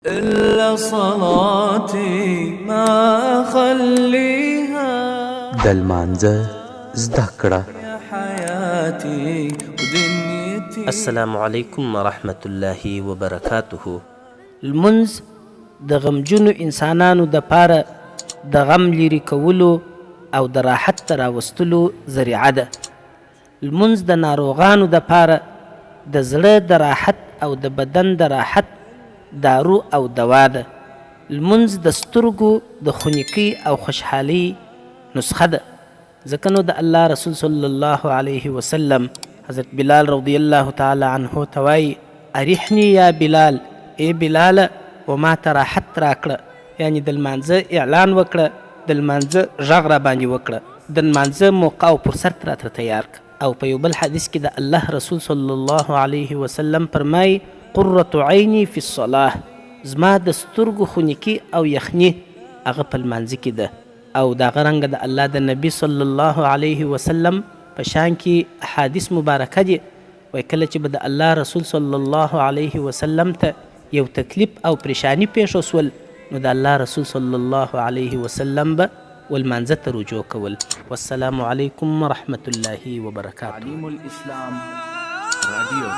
إلا صلاتي ما أخليها د لمانځه زده کړه. يا حياتي ودنيتي. السلام علیکم ورحمت الله وبرکاته. لمونځ د غمجنو انسانانو د پاره د غم لرې کولو او د راحت ته راوستلو ذریعه ده. لمونځ د ناروغانو د پاره د زړه د راحت او د بدن د راحت دارو او دوا ده. لمونځ د سترګو د خنکۍ او خوشحالۍ نسخه ده. ځکه نو د الله رسول صلی الله علیه وسلم حضرت بلال رضی الله تعالی عنه ته وایي اریحني یا بلال، ای بلاله و ما ته راحت راکړه، یعنی د لمانځه اعلان وکړه، د لمانځه غږ را باندې وکړه، د لمانځه موقع او فرصت راته تیار کړه. او په یو بل حدیث کې د الله رسول صلی الله علیه وسلم فرمایي قرة عیني فی الصلاة، زما د سترګو خنکي او یخني هغه په لمانځه کې ده. او دغه رنګه د الله د نبی صلی الله علیه وسلم په شان کې احادیث مبارکه دي. وایي کله چې به د الله رسول صلی الله علیه وسلم ته یو تکلیف او پریشانی پیښ وسول، نو د الله رسول صلی الله علیه وسلم به ولمانځه ته رجوع کول. والسلام علیکم ورحمت الله وبرکاته. تعلیم الإسلام رادیو.